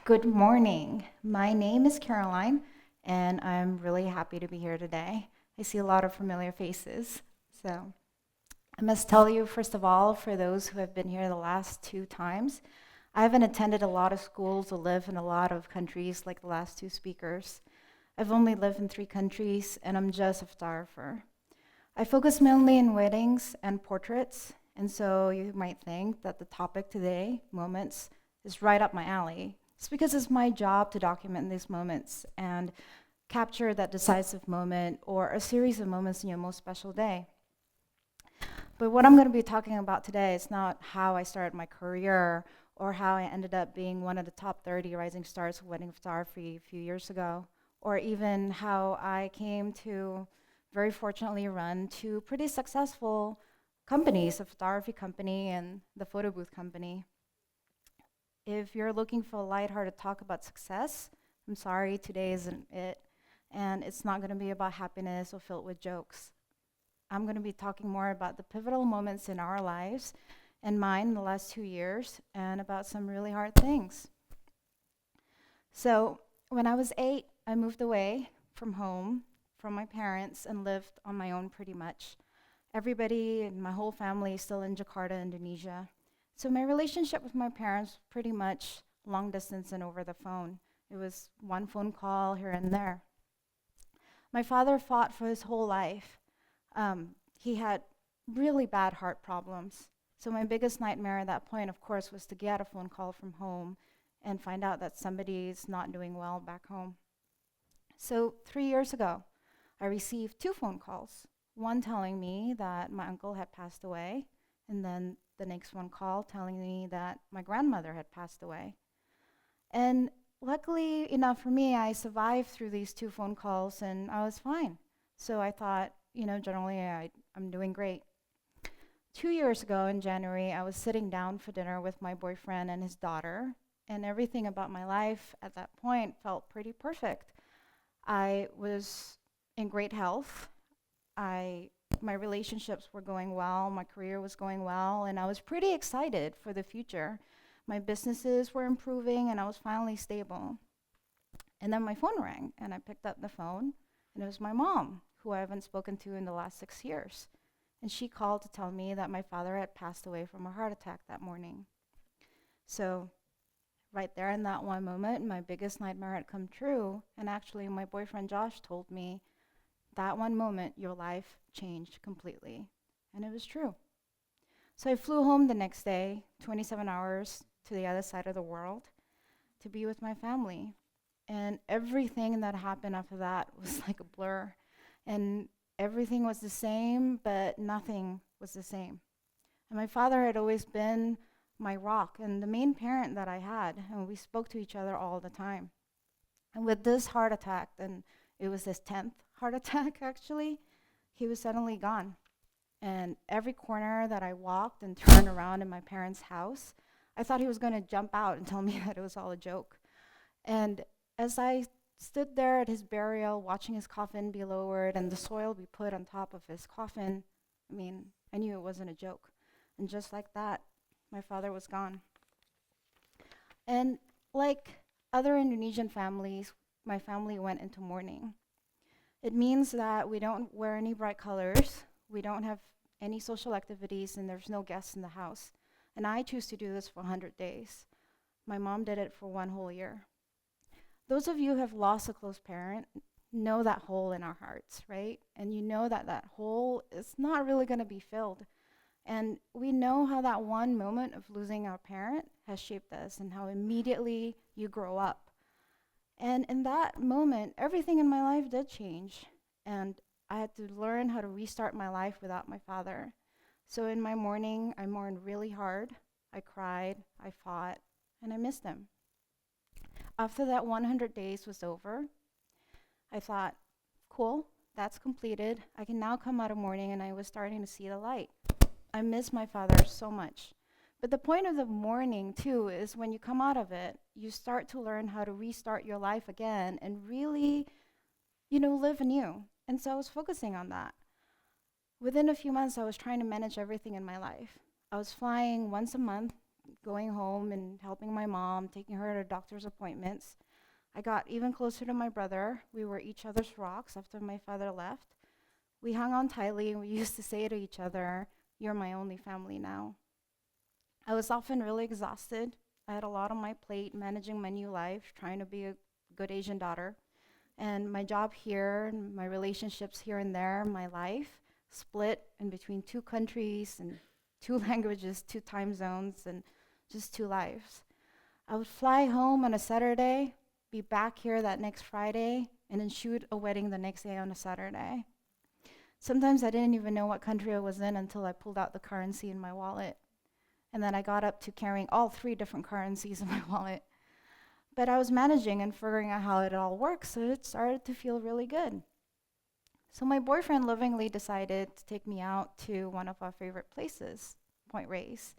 Good morning. My name is Caroline, and I'm really happy to be here today. I see a lot of familiar faces. So, I must tell you, first of all, for those who have been here the last two times, I haven't attended a lot of schools or lived in a lot of countries like the last two speakers. I've only lived in 3 countries, and I'm just a photographer. I focus mainly in weddings and portraits, and so you might think that the topic today, moments, is right up my alley. It's because it's my job to document these moments and capture that decisive moment or a series of moments in your most special day. But what I'm going to be talking about today is not how I started my career or how I ended up being one of the top 30 rising stars of wedding photography a few years ago, or even how I came to very fortunately run two pretty successful companies, a photography company and the photo booth company. If you're looking for a lighthearted talk about success, I'm sorry, today isn't it. And it's not going to be about happiness or filled with jokes. I'm going to be talking more about the pivotal moments in our lives and mine in the last 2 years and about some really hard things. So, when I was 8, I moved away from home, from my parents, and lived on my own pretty much. Everybody in my whole family is still in Jakarta, Indonesia. So my relationship with my parents pretty much long distance and over the phone. It was one phone call here and there. My father fought for his whole life. He had really bad heart problems. So my biggest nightmare at that point, of course, was to get a phone call from home and find out that somebody's not doing well back home. So 3 years ago, I received 2 phone calls. One telling me that my uncle had passed away, and then the next one call telling me that my grandmother had passed away. And luckily enough for me, I survived through these 2 phone calls and I was fine. So I thought, generally I'm doing great. 2 years ago in January, I was sitting down for dinner with my boyfriend and his daughter, and everything about my life at that point felt pretty perfect. I was in great health. My relationships were going well, my career was going well, and I was pretty excited for the future. My businesses were improving, and I was finally stable. And then my phone rang, and I picked up the phone, and it was my mom, who I haven't spoken to in the last 6 years. And she called to tell me that my father had passed away from a heart attack that morning. So, right there in that one moment, my biggest nightmare had come true, and actually, my boyfriend Josh told me that one moment, your life changed completely. And it was true. So I flew home the next day, 27 hours to the other side of the world, to be with my family. And everything that happened after that was like a blur. And everything was the same, but nothing was the same. And my father had always been my rock and the main parent that I had. And we spoke to each other all the time. And with this heart attack, and it was his 10th heart attack actually, he was suddenly gone. And every corner that I walked and turned around in my parents' house, I thought he was going to jump out and tell me that it was all a joke. And as I stood there at his burial, watching his coffin be lowered and the soil be put on top of his coffin, I knew it wasn't a joke. And just like that, my father was gone. And like other Indonesian families, my family went into mourning. It means that we don't wear any bright colors, we don't have any social activities, and there's no guests in the house. And I choose to do this for 100 days. My mom did it for one whole year. Those of you who have lost a close parent know that hole in our hearts, right? And you know that that hole is not really going to be filled. And we know how that one moment of losing our parent has shaped us and how immediately you grow up. And in that moment, everything in my life did change. And I had to learn how to restart my life without my father. So in my mourning, I mourned really hard. I cried, I fought, and I missed him. After that 100 days was over, I thought, cool, that's completed. I can now come out of mourning, and I was starting to see the light. I miss my father so much. But the point of the mourning, too, is when you come out of it, you start to learn how to restart your life again and really, live anew. And so I was focusing on that. Within a few months, I was trying to manage everything in my life. I was flying once a month going home and helping my mom, taking her to doctor's appointments. I got even closer to my brother. We were each other's rocks after my father left. We hung on tightly and we used to say to each other, "You're my only family now." I was often really exhausted. I had a lot on my plate, managing my new life, trying to be a good Asian daughter. And my job here, and my relationships here and there, my life split in between two countries and two languages, two time zones, and just two lives. I would fly home on a Saturday, be back here that next Friday, and then shoot a wedding the next day on a Saturday. Sometimes I didn't even know what country I was in until I pulled out the currency in my wallet. And then I got up to carrying all 3 different currencies in my wallet. But I was managing and figuring out how it all works, so it started to feel really good. So my boyfriend lovingly decided to take me out to one of our favorite places, Point Reyes.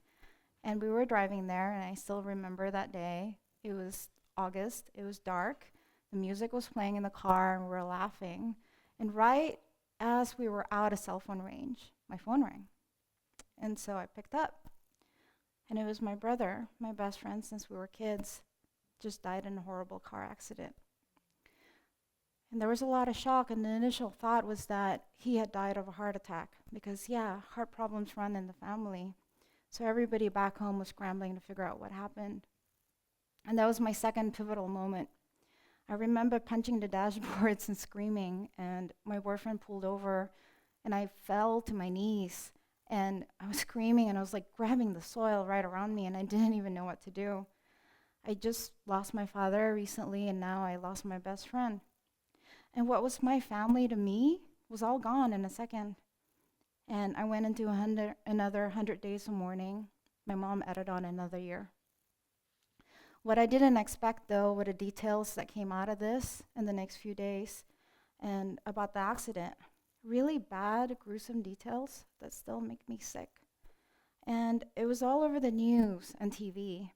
And we were driving there, and I still remember that day. It was August, it was dark, the music was playing in the car, and we were laughing. And right as we were out of cell phone range, my phone rang. And so I picked up. And it was my brother, my best friend since we were kids, just died in a horrible car accident. And there was a lot of shock, and the initial thought was that he had died of a heart attack because, yeah, heart problems run in the family. So everybody back home was scrambling to figure out what happened. And that was my second pivotal moment. I remember punching the dashboards and screaming, and my boyfriend pulled over, and I fell to my knees. And I was screaming, and I was like grabbing the soil right around me, and I didn't even know what to do. I just lost my father recently, and now I lost my best friend. And what was my family to me was all gone in a second. And I went into another 100 days of mourning. My mom added on another year. What I didn't expect, though, were the details that came out of this in the next few days and about the accident. Really bad, gruesome details that still make me sick. And it was all over the news and TV.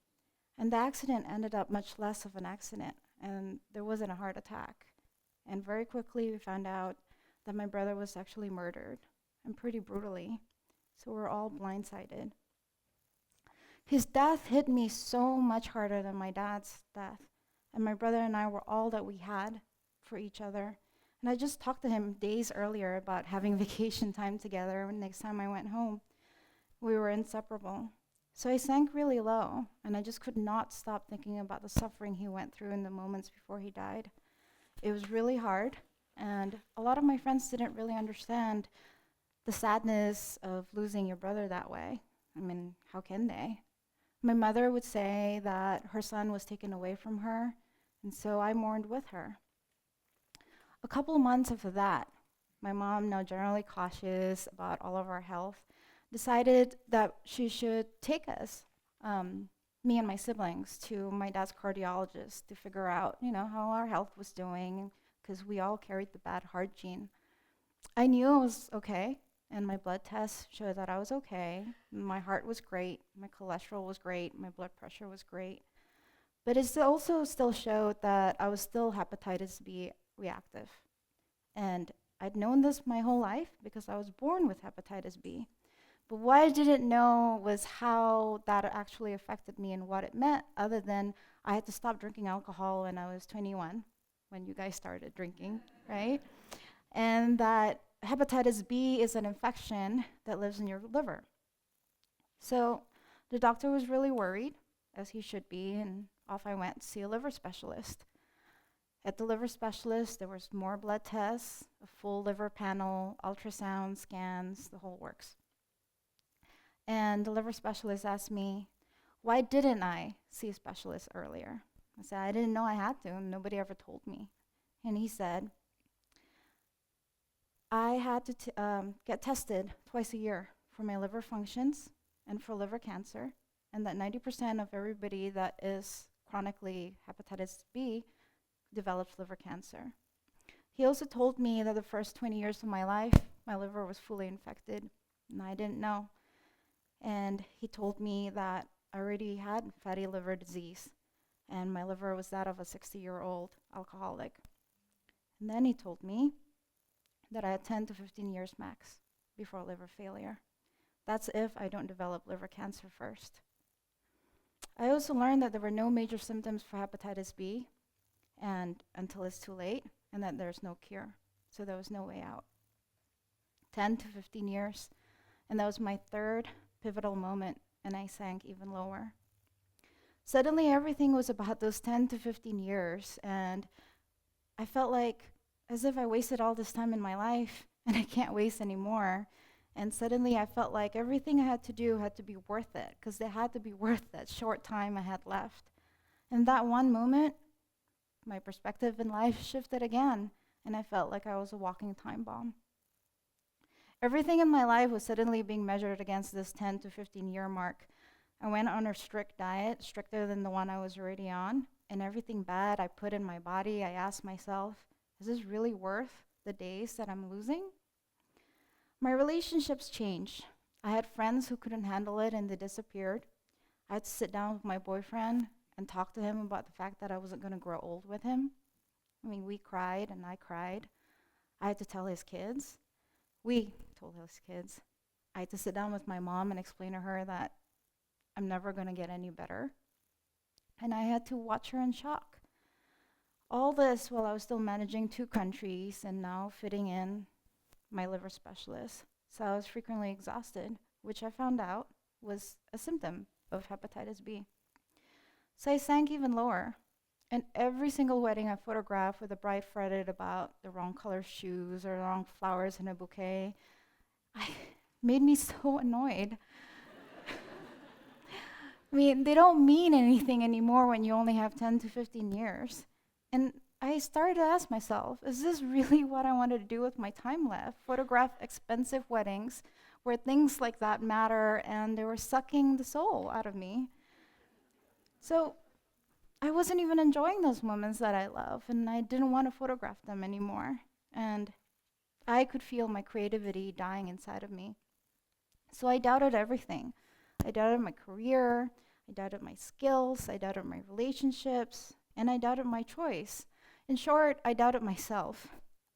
And the accident ended up much less of an accident, and there wasn't a heart attack. And very quickly we found out that my brother was actually murdered, and pretty brutally. So we're all blindsided. His death hit me so much harder than my dad's death. And my brother and I were all that we had for each other. And I just talked to him days earlier about having vacation time together. And next time I went home, we were inseparable. So I sank really low, and I just could not stop thinking about the suffering he went through in the moments before he died. It was really hard, and a lot of my friends didn't really understand the sadness of losing your brother that way. I mean, how can they? My mother would say that her son was taken away from her, and so I mourned with her. A couple of months after that, my mom, now generally cautious about all of our health, decided that she should take us, me and my siblings, to my dad's cardiologist to figure out, how our health was doing, because we all carried the bad heart gene. I knew I was okay, and my blood tests showed that I was okay. My heart was great, my cholesterol was great, my blood pressure was great. But it also still showed that I was still hepatitis B reactive. And I'd known this my whole life because I was born with hepatitis B. But what I didn't know was how that actually affected me and what it meant, other than I had to stop drinking alcohol when I was 21, when you guys started drinking, right? And that hepatitis B is an infection that lives in your liver. So the doctor was really worried, as he should be, and off I went to see a liver specialist. At the liver specialist, there was more blood tests, a full liver panel, ultrasound, scans, the whole works. And the liver specialist asked me, why didn't I see a specialist earlier? I said, I didn't know I had to, and nobody ever told me. And he said, I had to get tested twice a year for my liver functions and for liver cancer, and that 90% of everybody that is chronically hepatitis B develops liver cancer. He also told me that the first 20 years of my life, my liver was fully infected, and I didn't know. And he told me that I already had fatty liver disease, and my liver was that of a 60-year-old alcoholic. And then he told me that I had 10 to 15 years max before liver failure. That's if I don't develop liver cancer first. I also learned that there were no major symptoms for hepatitis B and until it's too late, and that there's no cure. So there was no way out. 10 to 15 years, and that was my third pivotal moment, and I sank even lower. Suddenly, everything was about those 10 to 15 years, and I felt like as if I wasted all this time in my life, and I can't waste anymore. And suddenly, I felt like everything I had to do had to be worth it, because it had to be worth that short time I had left. And that one moment, my perspective in life shifted again, and I felt like I was a walking time bomb. Everything in my life was suddenly being measured against this 10 to 15 year mark. I went on a strict diet, stricter than the one I was already on, and everything bad I put in my body, I asked myself, is this really worth the days that I'm losing? My relationships changed. I had friends who couldn't handle it and they disappeared. I had to sit down with my boyfriend and talk to him about the fact that I wasn't going to grow old with him. I mean, we cried and I cried. I had to tell his kids. We told his kids. I had to sit down with my mom and explain to her that I'm never going to get any better. And I had to watch her in shock. All this while I was still managing 2 countries and now fitting in my liver specialist. So I was frequently exhausted, which I found out was a symptom of hepatitis B. So I sank even lower. And every single wedding I photographed with the bride fretted about the wrong color shoes or the wrong flowers in a bouquet, made me so annoyed. I mean, they don't mean anything anymore when you only have 10 to 15 years. And I started to ask myself, is this really what I wanted to do with my time left? Photograph expensive weddings where things like that matter, and they were sucking the soul out of me. So I wasn't even enjoying those moments that I love, and I didn't want to photograph them anymore. And I could feel my creativity dying inside of me. So I doubted everything. I doubted my career, I doubted my skills, I doubted my relationships, and I doubted my choice. In short, I doubted myself.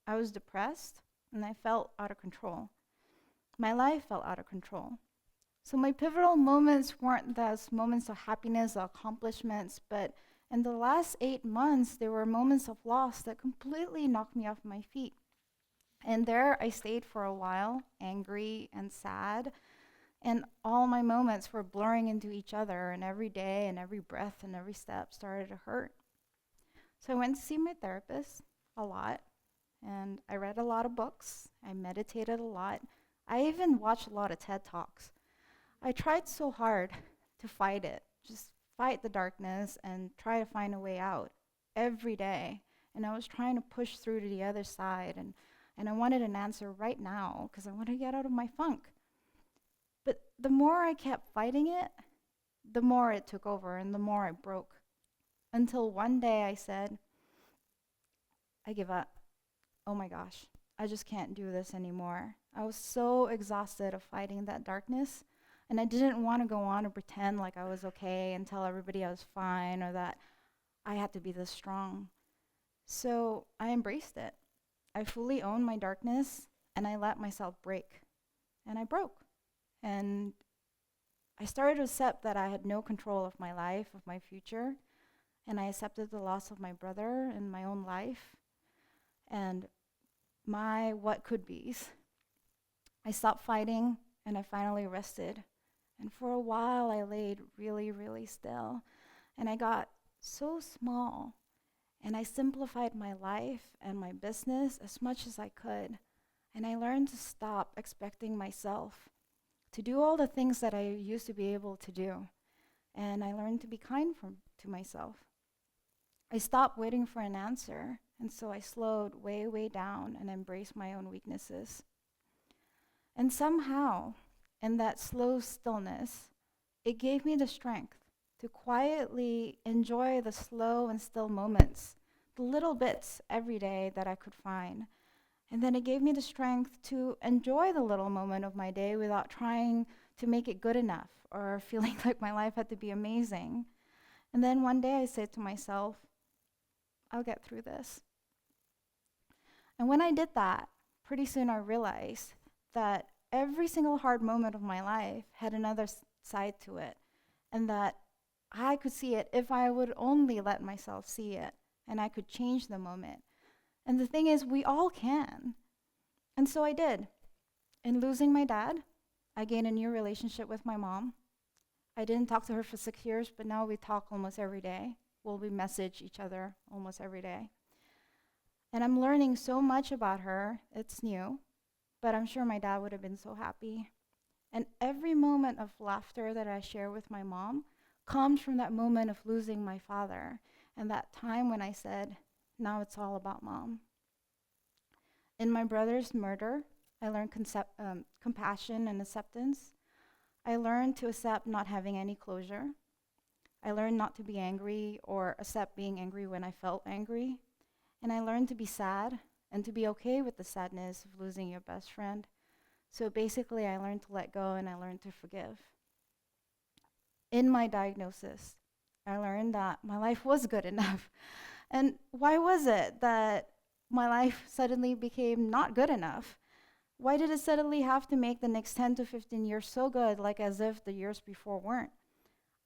I was depressed, and I felt out of control. My life felt out of control. So my pivotal moments weren't those moments of happiness or accomplishments, but in the last 8 months, there were moments of loss that completely knocked me off my feet. And there I stayed for a while, angry and sad, and all my moments were blurring into each other, and every day and every breath and every step started to hurt. So I went to see my therapist a lot, and I read a lot of books. I meditated a lot. I even watched a lot of TED Talks. I tried so hard to fight it, just fight the darkness and try to find a way out every day. And I was trying to push through to the other side, and I wanted an answer right now because I wanted to get out of my funk. But the more I kept fighting it, the more it took over and the more I broke. Until one day I said, I give up. Oh my gosh, I just can't do this anymore. I was so exhausted of fighting that darkness, and I didn't want to go on and pretend like I was okay and tell everybody I was fine or that I had to be this strong. So I embraced it. I fully owned my darkness, and I let myself break. And I broke. And I started to accept that I had no control of my life, of my future, and I accepted the loss of my brother and my own life and my what could be's. I stopped fighting, and I finally rested. And for a while, I laid really, really still, and I got so small, and I simplified my life and my business as much as I could, and I learned to stop expecting myself to do all the things that I used to be able to do. And I learned to be kind to myself. I stopped waiting for an answer, and so I slowed way, way down and embraced my own weaknesses. And somehow, in that slow stillness, it gave me the strength to quietly enjoy the slow and still moments, the little bits every day that I could find. And then it gave me the strength to enjoy the little moment of my day without trying to make it good enough or feeling like my life had to be amazing. And then one day I said to myself, I'll get through this. And when I did that, pretty soon I realized that every single hard moment of my life had another side to it, and that I could see it if I would only let myself see it, and I could change the moment. And the thing is, we all can. And so I did. In losing my dad, I gained a new relationship with my mom. I didn't talk to her for 6 years, but now we talk almost every day. Well, we message each other almost every day. And I'm learning so much about her. It's new, but I'm sure my dad would have been so happy. And every moment of laughter that I share with my mom comes from that moment of losing my father and that time when I said, now it's all about mom. In my brother's murder, I learned compassion and acceptance. I learned to accept not having any closure. I learned not to be angry or accept being angry when I felt angry. And I learned to be sad and to be okay with the sadness of losing your best friend. So basically, I learned to let go and I learned to forgive. In my diagnosis, I learned that my life was good enough. And why was it that my life suddenly became not good enough? Why did it suddenly have to make the next 10 to 15 years so good, like as if the years before weren't?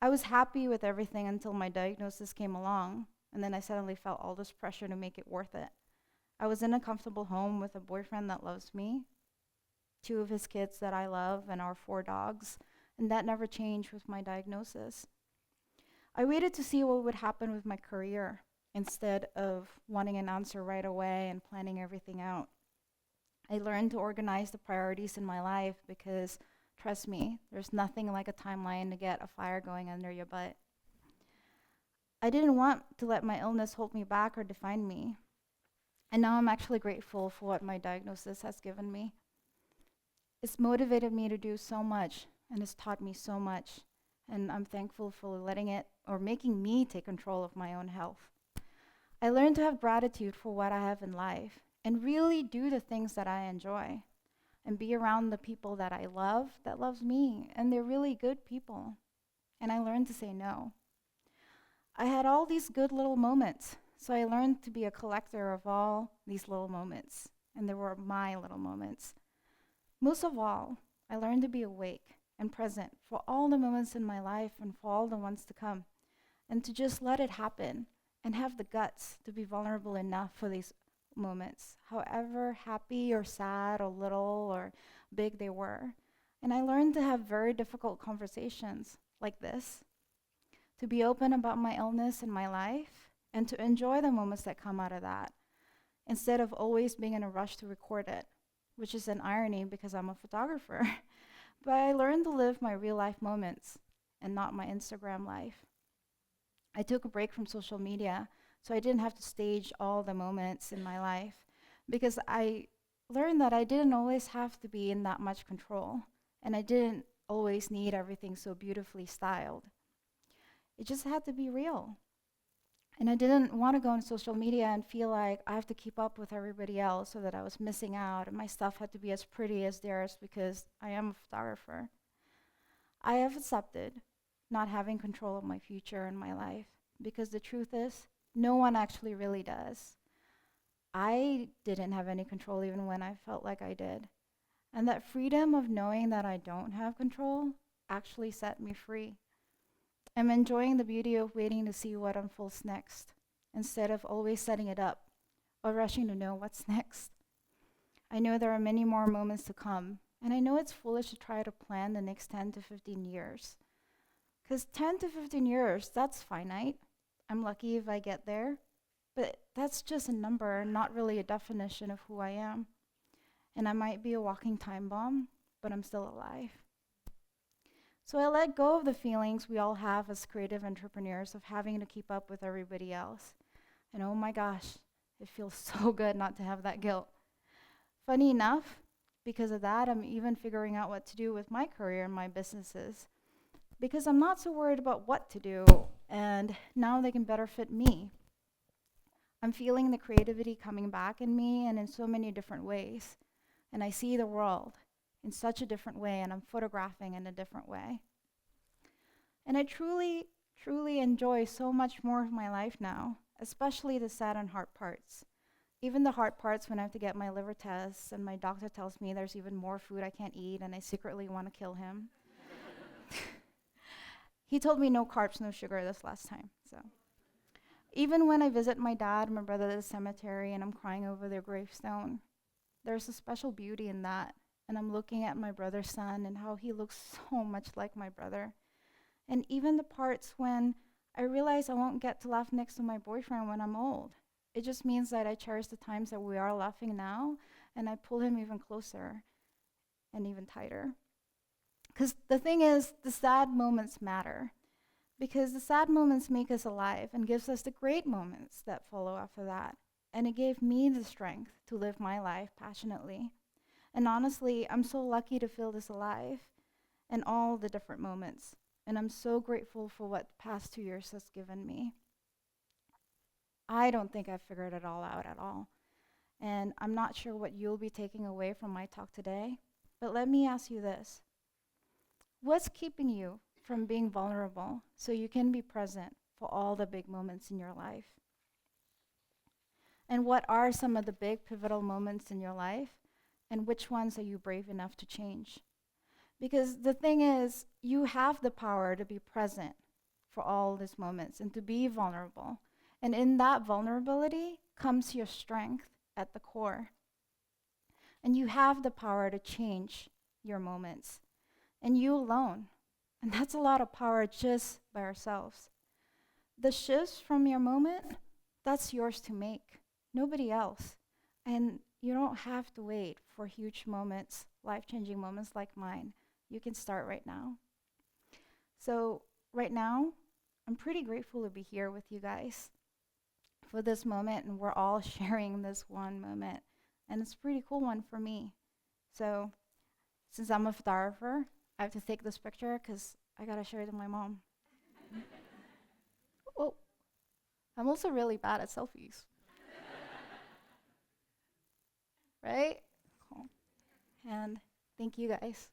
I was happy with everything until my diagnosis came along, and then I suddenly felt all this pressure to make it worth it. I was in a comfortable home with a boyfriend that loves me, 2 of his kids that I love, and our 4 dogs, and that never changed with my diagnosis. I waited to see what would happen with my career instead of wanting an answer right away and planning everything out. I learned to organize the priorities in my life because, trust me, there's nothing like a timeline to get a fire going under your butt. I didn't want to let my illness hold me back or define me. And now I'm actually grateful for what my diagnosis has given me. It's motivated me to do so much, and it's taught me so much. And I'm thankful for letting it or making me take control of my own health. I learned to have gratitude for what I have in life and really do the things that I enjoy and be around the people that I love that loves me, and they're really good people. And I learned to say no. I had all these good little moments, so I learned to be a collector of all these little moments, and they were my little moments. Most of all, I learned to be awake and present for all the moments in my life and for all the ones to come, and to just let it happen and have the guts to be vulnerable enough for these moments, however happy or sad or little or big they were. And I learned to have very difficult conversations like this, to be open about my illness and my life, and to enjoy the moments that come out of that, instead of always being in a rush to record it, which is an irony because I'm a photographer. But I learned to live my real life moments and not my Instagram life. I took a break from social media so I didn't have to stage all the moments in my life, because I learned that I didn't always have to be in that much control, and I didn't always need everything so beautifully styled. It just had to be real. And I didn't want to go on social media and feel like I have to keep up with everybody else so that I was missing out and my stuff had to be as pretty as theirs because I am a photographer. I have accepted not having control of my future and my life, because the truth is, no one actually really does. I didn't have any control even when I felt like I did. And that freedom of knowing that I don't have control actually set me free. I'm enjoying the beauty of waiting to see what unfolds next, instead of always setting it up or rushing to know what's next. I know there are many more moments to come, and I know it's foolish to try to plan the next 10 to 15 years. Because 10 to 15 years, that's finite. I'm lucky if I get there, but that's just a number, not really a definition of who I am. And I might be a walking time bomb, but I'm still alive. So I let go of the feelings we all have as creative entrepreneurs of having to keep up with everybody else. And oh my gosh, it feels so good not to have that guilt. Funny enough, because of that, I'm even figuring out what to do with my career and my businesses, because I'm not so worried about what to do, and now they can better fit me. I'm feeling the creativity coming back in me and in so many different ways. And I see the world in such a different way, and I'm photographing in a different way. And I truly, truly enjoy so much more of my life now, especially the sad and hard parts. Even the hard parts when I have to get my liver tests and my doctor tells me there's even more food I can't eat and I secretly want to kill him. He told me no carbs, no sugar this last time. So even when I visit my dad and my brother at the cemetery and I'm crying over their gravestone, there's a special beauty in that. And I'm looking at my brother's son and how he looks so much like my brother. And even the parts when I realize I won't get to laugh next to my boyfriend when I'm old. It just means that I cherish the times that we are laughing now, and I pull him even closer and even tighter. Because the thing is, the sad moments matter. Because the sad moments make us alive and gives us the great moments that follow after that. And it gave me the strength to live my life passionately. And honestly, I'm so lucky to feel this alive and all the different moments. And I'm so grateful for what the past 2 years has given me. I don't think I've figured it all out at all. And I'm not sure what you'll be taking away from my talk today. But let me ask you this. What's keeping you from being vulnerable so you can be present for all the big moments in your life? And what are some of the big pivotal moments in your life? And which ones are you brave enough to change? Because the thing is, you have the power to be present for all these moments and to be vulnerable. And in that vulnerability comes your strength at the core. And you have the power to change your moments. And you alone. And that's a lot of power just by ourselves. The shifts from your moment, that's yours to make. Nobody else. And you don't have to wait for huge moments, life-changing moments like mine. You can start right now. So right now, I'm pretty grateful to be here with you guys for this moment, and we're all sharing this one moment. And it's a pretty cool one for me. So since I'm a photographer, I have to take this picture because I gotta show it to my mom. Oh, I'm also really bad at selfies. Right? Cool. And thank you guys.